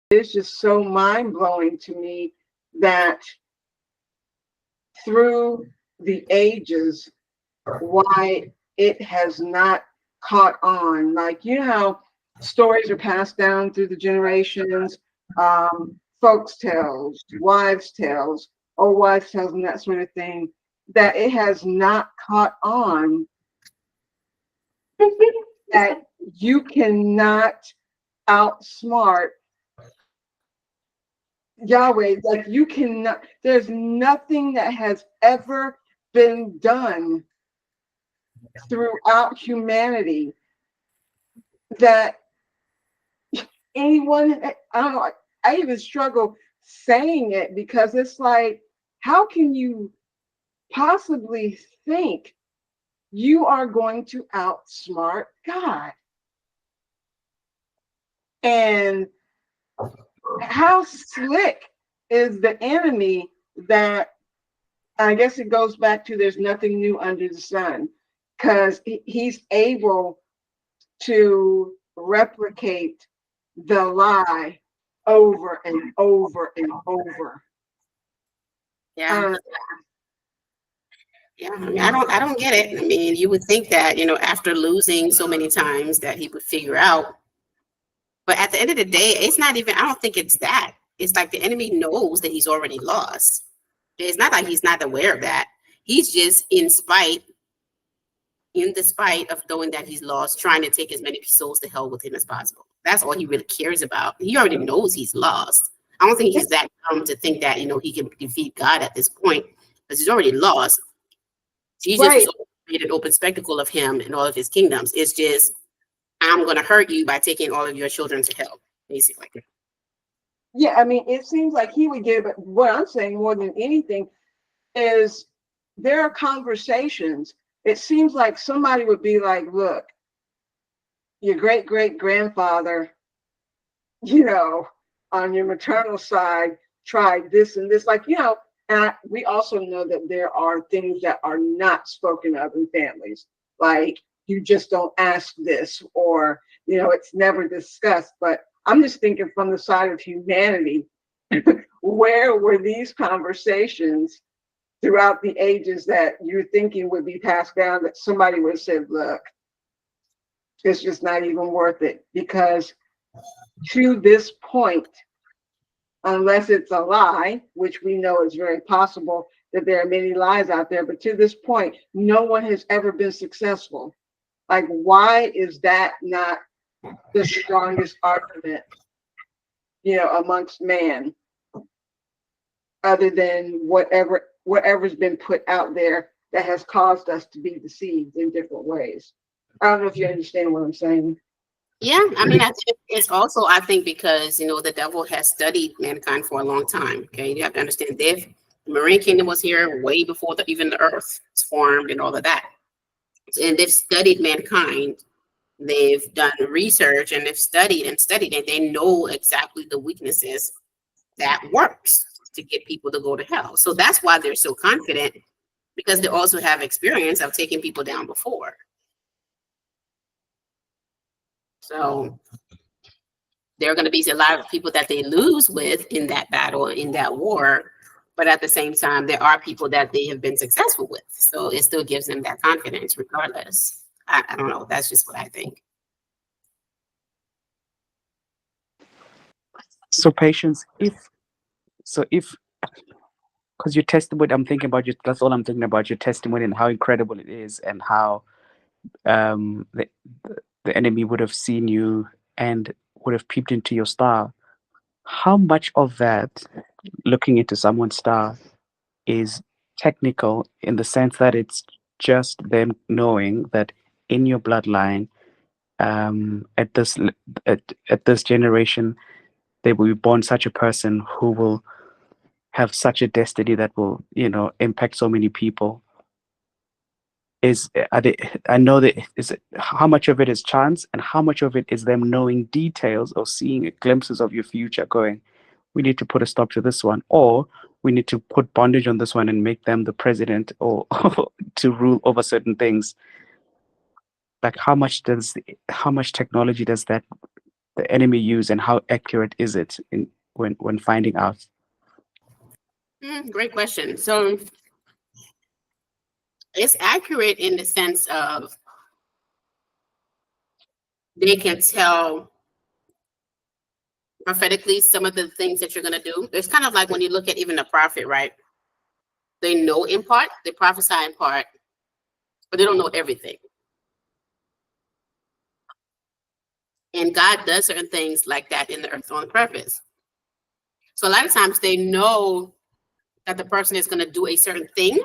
it's just so mind blowing to me that through the ages, why it has not caught on. Like, you know how stories are passed down through the generations, folks' tales, wives' tales, old wives' tales, and that sort of thing, that it has not caught on that you cannot outsmart Yahweh. Like, you cannot, there's nothing that has ever been done throughout humanity that anyone, I don't know, I even struggle saying it because it's like, how can you possibly think you are going to outsmart God? And how slick is the enemy that, I guess it goes back to there's nothing new under the sun, because he's able to replicate the lie over and over and over. Yeah. Yeah, I mean, I don't get it. I mean, you would think that, after losing so many times that he would figure out. But at the end of the day, it's not even, I don't think it's that. It's like the enemy knows that he's already lost. It's not like he's not aware of that. He's just in the spite of knowing that he's lost, trying to take as many souls to hell with him as possible. That's all he really cares about. He already knows he's lost. I don't think he's that dumb to think that, he can defeat God at this point, because he's already lost. Jesus Right. made an open spectacle of him and all of his kingdoms. It's just, I'm going to hurt you by taking all of your children to hell, basically. Yeah, I mean, it seems like he would get it, but what I'm saying more than anything is there are conversations. It seems like somebody would be like, look, your great great grandfather, on your maternal side, tried this and this, and we also know that there are things that are not spoken of in families, like you just don't ask this, or it's never discussed. But I'm just thinking from the side of humanity, where were these conversations throughout the ages that you're thinking would be passed down, that somebody would have said, look, it's just not even worth it? Because to this point, unless it's a lie, which we know is very possible that there are many lies out there, but to this point, no one has ever been successful. Like, why is that not the strongest argument, amongst man, other than whatever's been put out there that has caused us to be deceived in different ways? I don't know if you understand what I'm saying. Yeah, I mean, I think it's also, I think, because, the devil has studied mankind for a long time. Okay, you have to understand, the Marine Kingdom was here way before even the earth was formed and all of that. And they've studied mankind. They've done research and they've studied and studied, and they know exactly the weaknesses that works to get people to go to hell. So that's why they're so confident, because they also have experience of taking people down before. So there are going to be a lot of people that they lose with in that battle, in that war. But at the same time, there are people that they have been successful with. So it still gives them that confidence regardless. I don't know. That's just what I think. So patience, because your testimony, I'm thinking about you. That's all I'm thinking about, your testimony and how incredible it is, and how the enemy would have seen you and would have peeped into your star. How much of that, looking into someone's star, is technical in the sense that it's just them knowing that in your bloodline, at this generation, they will be born such a person who will have such a destiny that will, impact so many people? I know that how much of it is chance and how much of it is them knowing details or seeing glimpses of your future, going, we need to put a stop to this one, or we need to put bondage on this one and make them the president, or to rule over certain things. Like, how much technology does that the enemy use, and how accurate is it in when finding out? Great question. So it's accurate in the sense of they can tell prophetically some of the things that you're going to do. It's kind of like when you look at even a prophet, right? They know in part, they prophesy in part, but they don't know everything. And God does certain things like that in the earth on purpose. So a lot of times they know that the person is going to do a certain thing,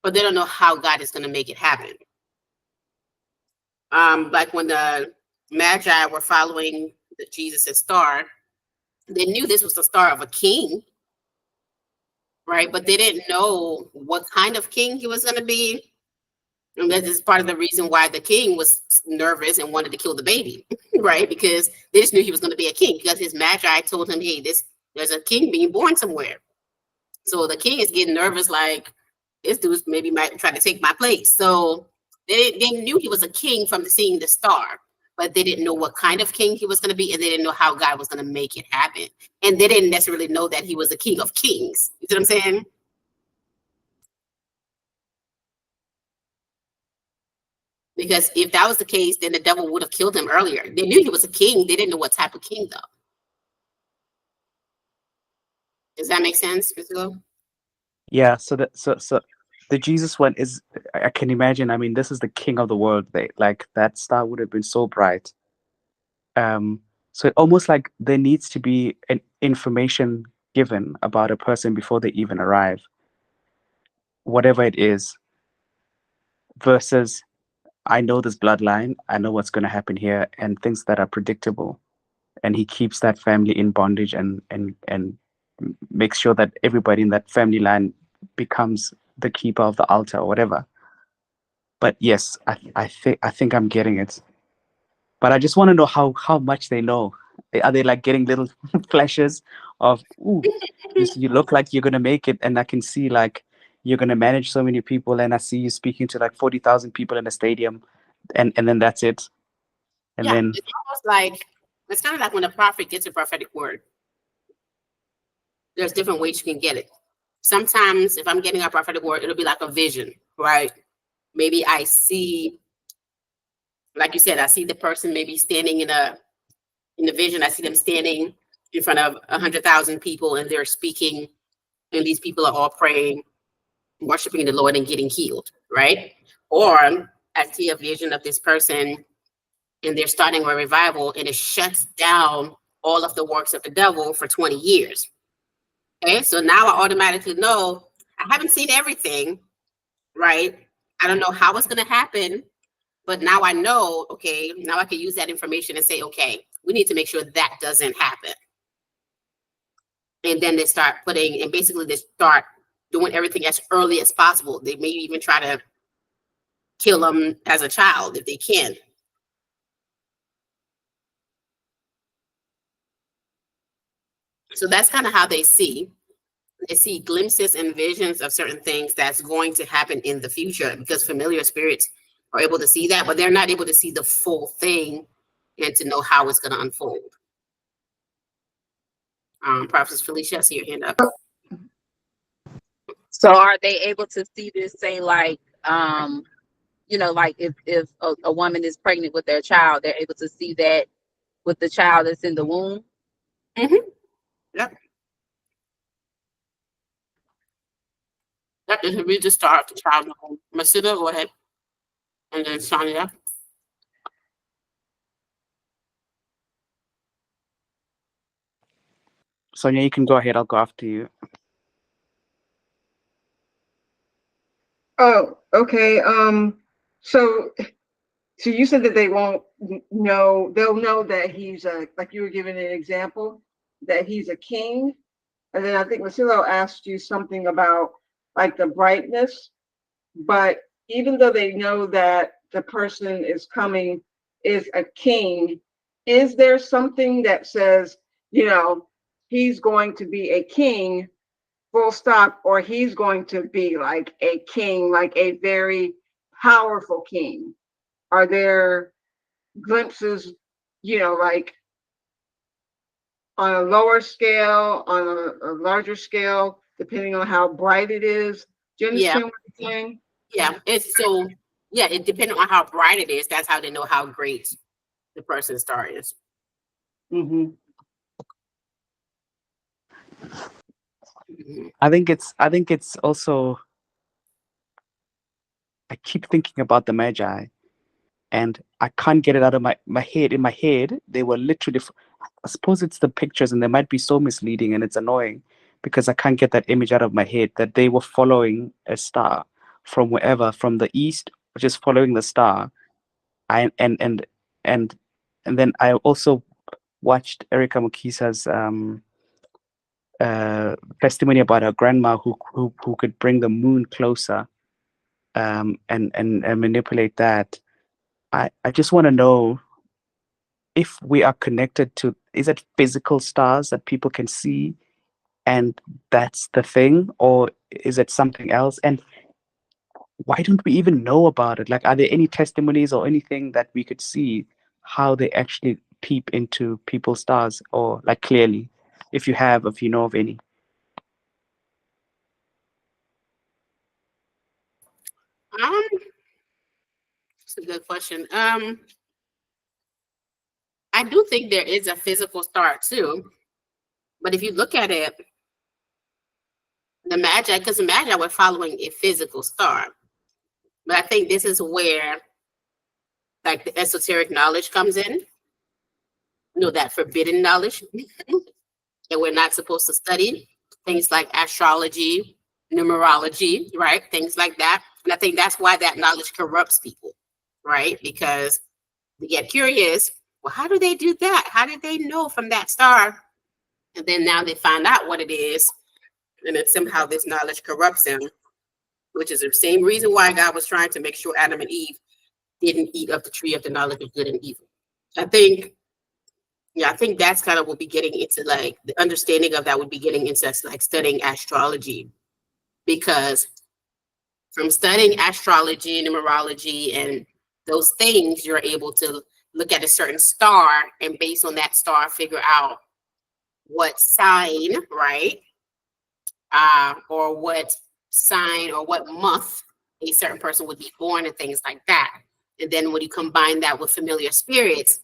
but they don't know how God is going to make it happen. Like when the Magi were following Jesus' star, they knew this was the star of a king, right? But they didn't know what kind of king he was going to be. And that is part of the reason why the king was nervous and wanted to kill the baby, right? Because they just knew he was going to be a king because his Magi told him, hey, there's a king being born somewhere. So the king is getting nervous, like, this dude maybe might try to take my place. So they knew he was a king from seeing the star, but they didn't know what kind of king he was going to be, and they didn't know how God was going to make it happen. And they didn't necessarily know that he was the king of kings. You see what I'm saying? Because if that was the case, then the devil would have killed him earlier. They knew he was a king. They didn't know what type of king, though. Does that make sense, Priscilla? Yeah. So the Jesus one is, I can imagine. I mean, this is the king of the world. Like that star would have been so bright. So it almost like there needs to be an information given about a person before they even arrive, whatever it is, versus I know this bloodline, I know what's going to happen here, and things that are predictable. And he keeps that family in bondage and makes sure that everybody in that family line becomes the keeper of the altar or whatever. But yes, I think I'm getting it. But I just want to know how much they know. Are they like getting little flashes of, ooh, you look like you're gonna make it, and I can see like you're gonna manage so many people, and I see you speaking to like 40,000 people in a stadium, and then that's it. And Yeah, then it's almost like, it's kind of like when a prophet gets a prophetic word. There's different ways you can get it. Sometimes if I'm getting a prophetic word, it'll be like a vision, right? Maybe I see, like you said, I see the person maybe standing in the vision. I see them standing in front of 100,000 people, and they're speaking, and these people are all praying, worshiping the Lord, and getting healed, right? Or I see a vision of this person, and they're starting a revival, and it shuts down all of the works of the devil for 20 years. Okay, so now I automatically know I haven't seen everything, right? I don't know how it's going to happen, but now I know, okay, now I can use that information and say, okay, we need to make sure that doesn't happen. And then they start putting, and basically they start doing everything as early as possible. They maybe even try to kill them as a child if they can. So that's kind of how they see. They see glimpses and visions of certain things that's going to happen in the future, because familiar spirits are able to see that, but they're not able to see the full thing and to know how it's going to unfold. Prophetess Felicia, I see your hand up. So are they able to see this, say, like, like if a woman is pregnant with their child, they're able to see that with the child that's in the womb? Mm-hmm. Yep. Yep. If we just start the child. Masida, go ahead. And then Sonia. Sonia, you can go ahead. I'll go after you. Oh, okay. So you said that they won't know. They'll know that he's like you were giving an example that he's a king, and then I think Marcelo asked you something about like the brightness. But even though they know that the person is coming is a king, is there something that says, he's going to be a king, full stop, or he's going to be like a king, like a very powerful king? Are there glimpses, like on a lower scale, on a larger scale, depending on how bright it is. Do you Yeah, understand what I'm saying? yeah. It's so yeah. It depending on how bright it is. That's how they know how great the person's star is. Mm-hmm. Mhm. I think it's also, I keep thinking about the Magi, and I can't get it out of my head. In my head, they were literally, I suppose it's the pictures, and they might be so misleading, and it's annoying because I can't get that image out of my head that they were following a star from wherever, from the east, just following the star. I and and then I also watched Erica Mukisa's testimony about her grandma who could bring the moon closer, and manipulate that. I just want to know if we are connected to, is it physical stars that people can see, and that's the thing, or is it something else? And why don't we even know about it? Like, are there any testimonies or anything that we could see how they actually peep into people's stars, or like clearly, if you have, if you know of any? Um, it's a good question. I do think there is a physical star too, but if you look at it, the Magi, because the Magi were following a physical star, but I think this is where like the esoteric knowledge comes in. That forbidden knowledge that we're not supposed to study, things like astrology, numerology, right? Things like that. And I think that's why that knowledge corrupts people, right? Because they get curious. Well, how do they do that? How did they know from that star? And then now they find out what it is, and then somehow this knowledge corrupts them, which is the same reason why God was trying to make sure Adam and Eve didn't eat of the tree of the knowledge of good and evil. I think, yeah, I think that's kind of what we'll be getting into, like the understanding of that would be getting into like studying astrology, because from studying astrology, numerology, and those things, you're able to look at a certain star and based on that star, figure out what sign, right? Or what sign or what month a certain person would be born and things like that. And then when you combine that with familiar spirits,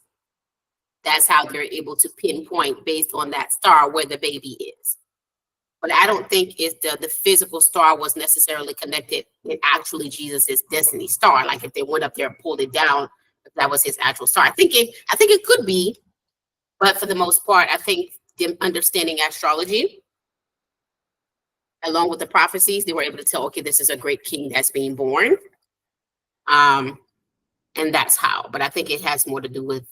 that's how they're able to pinpoint based on that star where the baby is. But I don't think it's the physical star was necessarily connected with actually Jesus's destiny star. Like if they went up there and pulled it down, if that was his actual star. I think it could be, but for the most part, I think them understanding astrology along with the prophecies, they were able to tell, okay, this is a great king that's being born. And that's how. But I think it has more to do with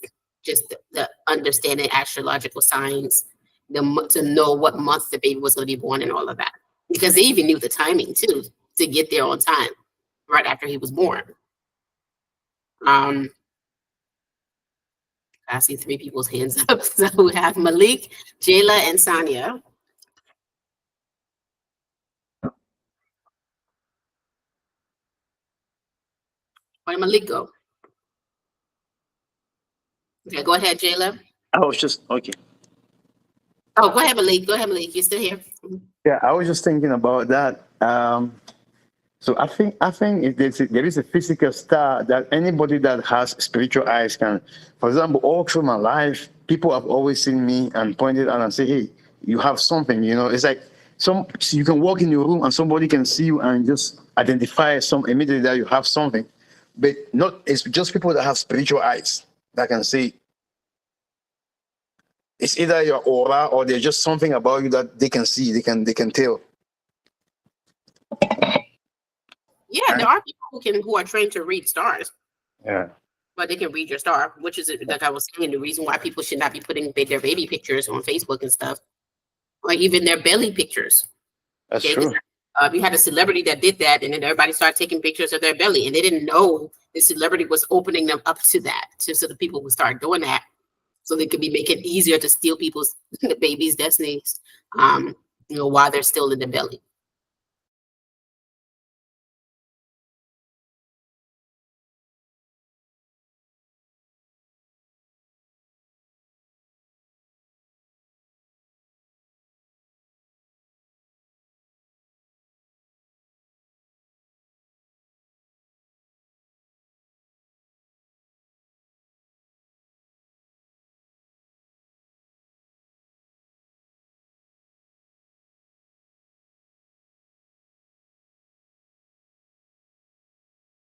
just the understanding astrological signs, to know what month the baby was going to be born and all of that. Because they even knew the timing too, to get there on time, right after he was born. I see 3 people's hands up. So we have Malik, Jayla, and Sanya. Where did Malik go? Okay, go ahead, Jayla. I was just okay. Oh, go ahead, Malik. Go ahead, Malik. You're still here. Yeah, I was just thinking about that. So I think if there is a physical star that anybody that has spiritual eyes can. For example, all through my life, people have always seen me and pointed out and say, "Hey, you have something." It's like you can walk in your room and somebody can see you and just identify immediately that you have something. But not it's just people that have spiritual eyes that can see. It's either your aura or there's just something about you that they can see, they can tell. Yeah, there are people who are trained to read stars. Yeah. But they can read your star, which is, like I was saying, the reason why people should not be putting their baby pictures on Facebook and stuff, or even their belly pictures. That's Okay, true. you had a celebrity that did that, and then everybody started taking pictures of their belly, and they didn't know the celebrity was opening them up to that, so the people would start doing that, so they could be making it easier to steal people's the baby's destinies, while they're still in the belly.